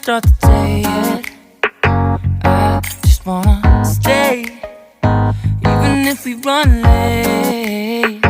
start the day yet. I just wanna stay, even if we run late.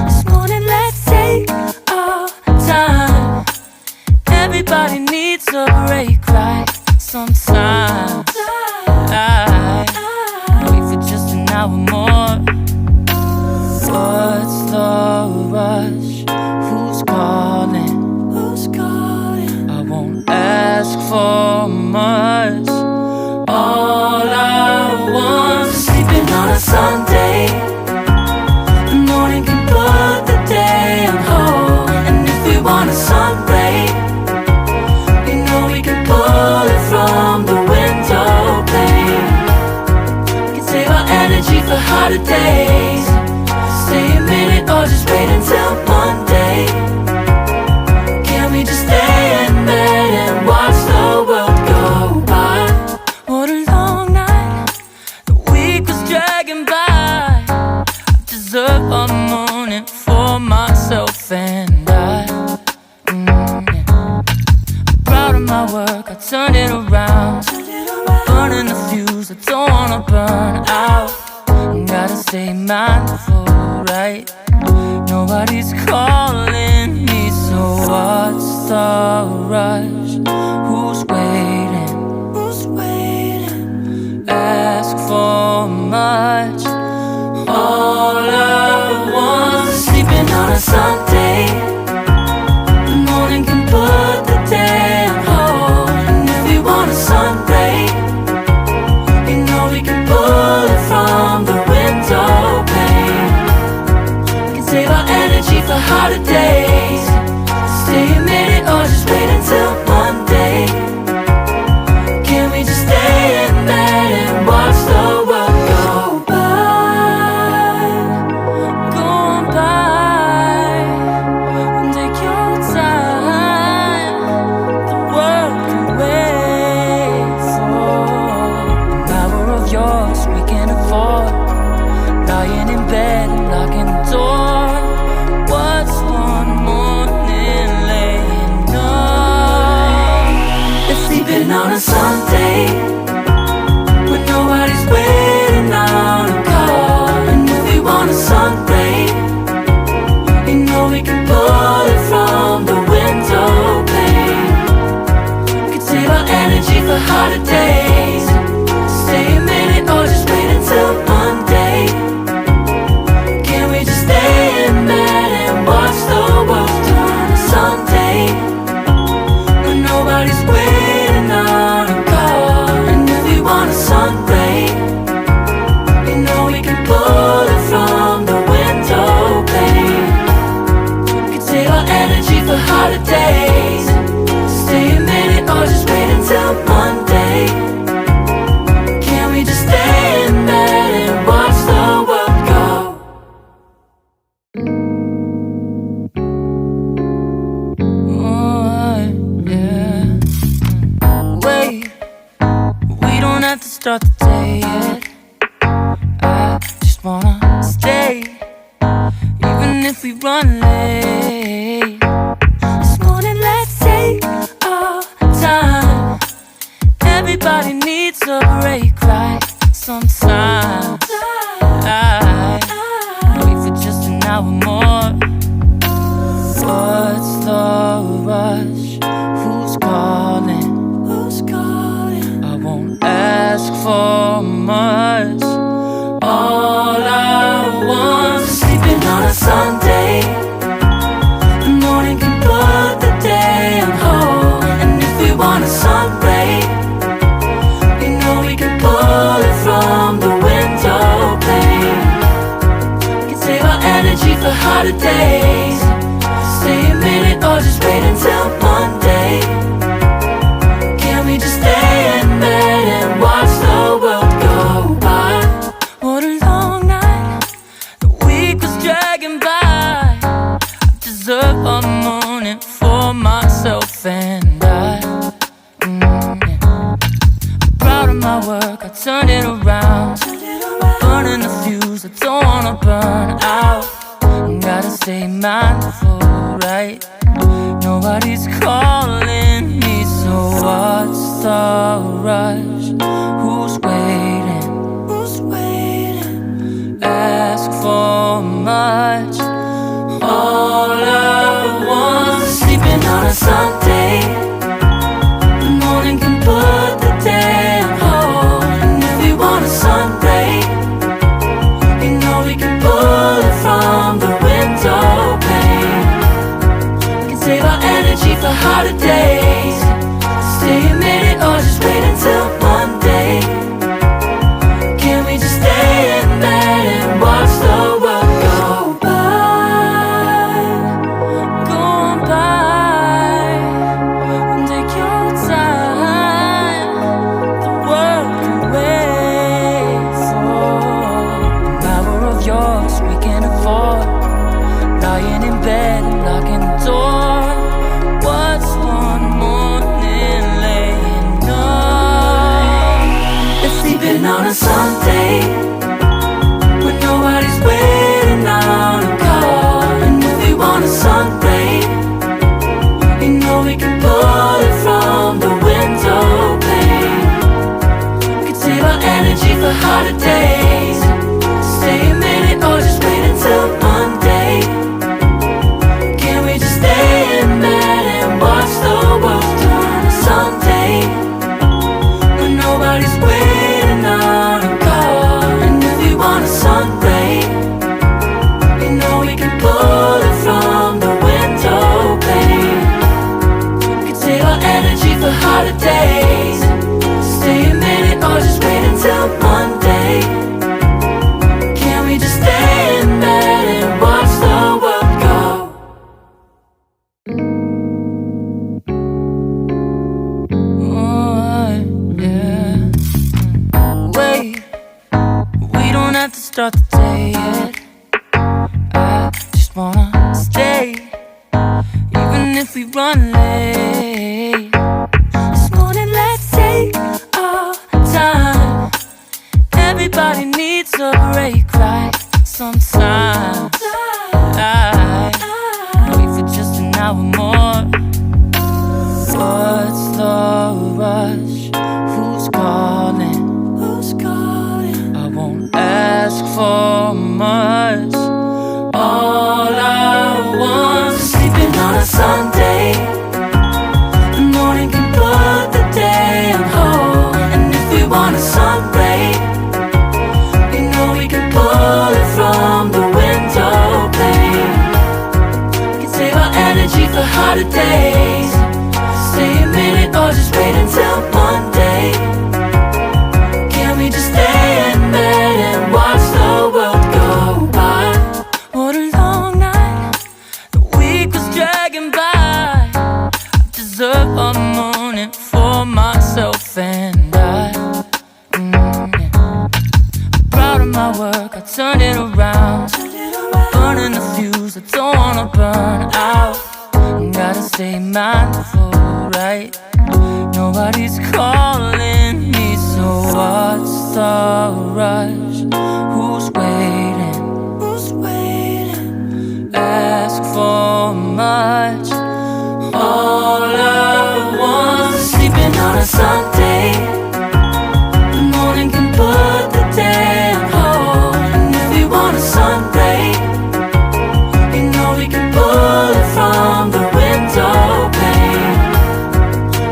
This morning let's take our time. Everybody needs a break, right? Sometimes I wait for just an hour more. What's the rush? Who's calling? Who's calling? I won't ask for much. All I want is sleeping on a Sunday. The morning can put the day on hold. And if we want a sun ray, you know we can pull it from the window pane. We can save our energy for harder days. Stay a minute or just wait until Monday. Can we just stay in bed and watch the world go by? What a long night, the week was dragging by. I deserve a morning for myself and I. I'm proud of my work, I turned it around. Burning the fuse, I don't wanna burn out. Gotta stay mindful, right? Nobody's calling me, so what's the rush? Who's waiting? Who's waiting? Ask for much. All I want is sleeping on a Sunday. The morning can put the day on hold. And if we want a sun ray, you know we can pull it from the window pane. We can save our energy for harder days. Stay a minute or just wait until Monday. Can we just stay in bed and watch the world go by? Go on by and take your time. The world can wait for an hour of yours we can afford. Lying in bed and locking the door. What's one morning laying up? It's sleeping on a Sunday when nobody's waiting on a call. And if we want a sun ray, you know we can pull it from the window pane. We can save our energy for harder days. Stay a minute or just wait until Monday. Can we just stay in bed and watch the world turn to Sunday when nobody's waiting on a call? And if we want a sun ray, you know we can pull it from the window pane. We can save our energy for harder days. Stay a minute or just wait until Monday. Can we just stay in bed and watch the world go? Oh, yeah. Wait, we don't have to start the day yet. I just wanna stay, even if we run late. This morning let's take our time. Everybody needs a break, right? Sometimes I wait for just an hour more. What's the rush? Who's calling? Who's calling? I won't ask for much. All I want is sleeping on a Sunday. The morning can put the day on hold. And if we want a sun ray, you know we can pull it from the window pane. We can save our energy for harder days. Stay a minute or just wait until Monday. Can we just stay in bed and watch the world go by? What a long night, the week was dragging by. I deserve a morning for myself and I. Proud of my work, I turned it around. Burning the fuse, I don't wanna burn out. Gotta stay mindful, right? Nobody's calling me, so what's the rush? Who's waiting? Ask for much. All I want is sleeping on a Sunday. The morning can put the day on hold. And if we want a sun ray, you know we can pull it from the window pane. We can save our energy for harder days. Stay a minute or just wait until Monday. Can we just stay in bed and watch the world go by? Go on by and take your time. The world can wait for an hour of yours we can afford. Lying in bed and locking the door. What's one morning laying up? It's sleeping on a Sunday when nobody's waiting on a call. And if we want a sun ray, you know we can pull it from the window pane. We can save our energy for harder days. Stay a minute or just wait until Monday. Can we just stay in bed and watch the world turn to Sunday when nobody's waiting on a call? And if we want a sun ray, you know we can pull it from the window pane. We can save our energy for harder days. Stay a minute or just wait until Monday. Can we just stay in bed and watch the world go? Yeah. Wait, we don't have to start the day yet. I just wanna stay, even if we run late. This morning, let's take our time. Everybody needs a break, right? Sometimes I wait for just an hour more. What's the rush? Who's calling? I won't ask for much. All I want is sleeping on a Sunday. The morning can put the day on hold. And if we want a sun ray, you know we can pull it from the window pane. We can save our energy for harder days. Stay a minute or just wait until Monday. Can we just stay in bed and watch the world go by? What a long night, the week was dragging by. I deserve a morning for myself and I. I'm proud of my work, I turned it around. Burning the fuse, I don't wanna burn out. Gotta stay mindful, right? Nobody's calling me, so what's the rush? Who's waiting? Ask for much. All I want is sleeping on a Sunday. The morning can put the day on hold. And if we want a sun ray, you know we can pull it from the window pane.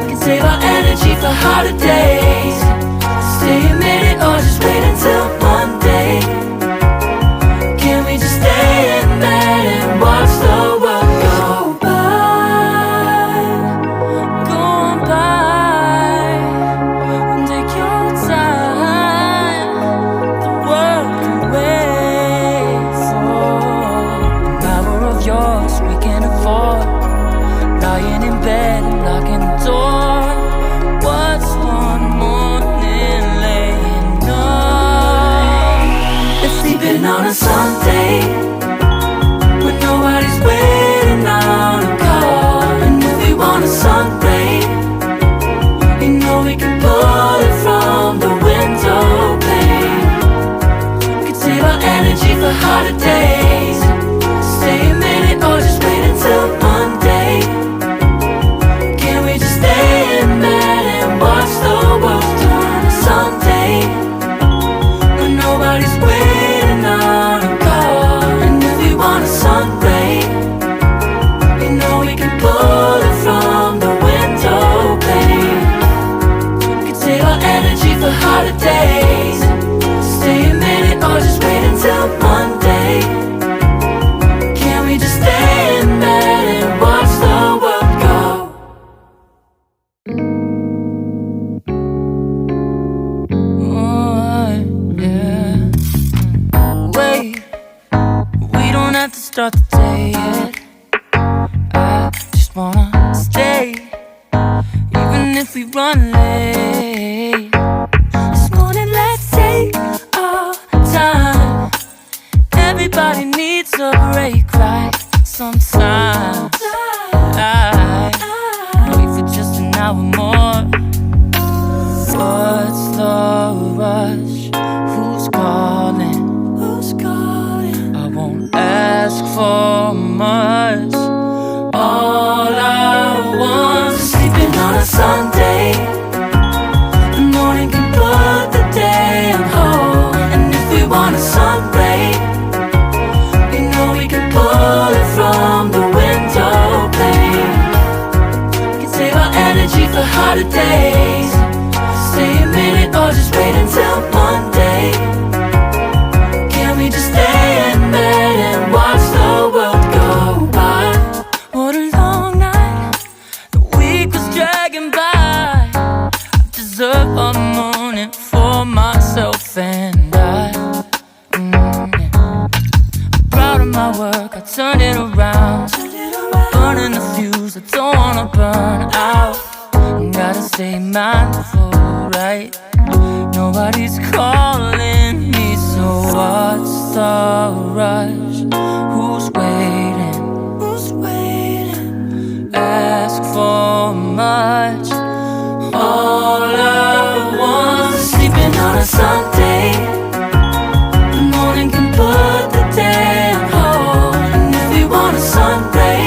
We can save our energy for harder days. Stay a minute or just wait until Monday. Can we just stay in bed and watch the world go by? Go on by and take your time. The world can wait for an hour of yours we can afford. Lying in bed and locking the door. What's one morning laying up? It's sleeping on a Sunday when nobody's waiting on a call. And if we want a sun ray, you know we can pull it from the window pane. We can save our energy for harder days. Stay a minute or just wait until Monday. Can we just stay in bed Everybody's waiting on a call. And if we want a sun ray, you know we can pull it from the window pane. We can save our energy for harder days. Stay a minute or just wait until Monday. Can we just stay in bed and watch the world go? Oh, yeah. Wait, we don't have to start the day yet. I just wanna stay, even if we run late. This morning, let's take our time. Everybody needs a break, right? Sometimes I wait for just an hour more. What's the rush? Who's calling? Who's calling? I won't ask for much. All I want is sleeping on a Sunday. The morning can put the day on hold. And if we want a sun ray, you know we can pull it from the window pane. We can save our energy for harder days. Stay a minute or just wait until Monday. Can we just stay in bed and watch the world go by? What a long night, the week was dragging by. I deserve a moment for myself and I. I'm proud of my work, I turned it around. Burning the fuse, I don't wanna burn out. Gotta stay mindful, right? Nobody's calling me, so what's the rush? Who's waiting? Who's waiting? Ask for much. All I want is sleeping on a Sunday. The morning can put the day on hold. And if we want a sun ray,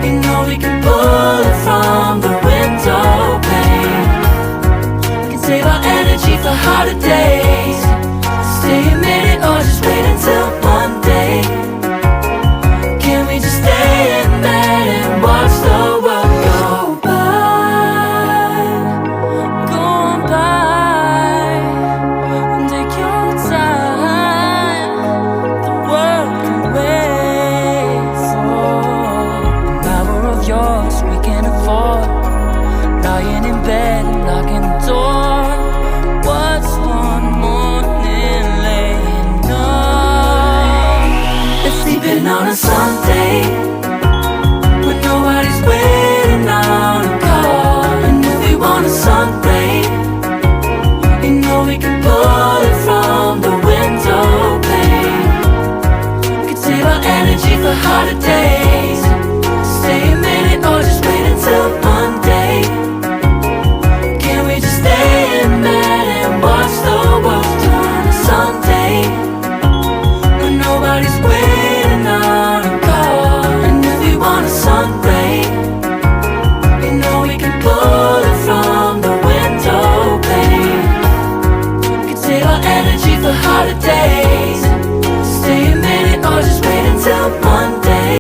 you know we can pull it from the window pane. We can save our energy for harder days. Stay a minute or just wait until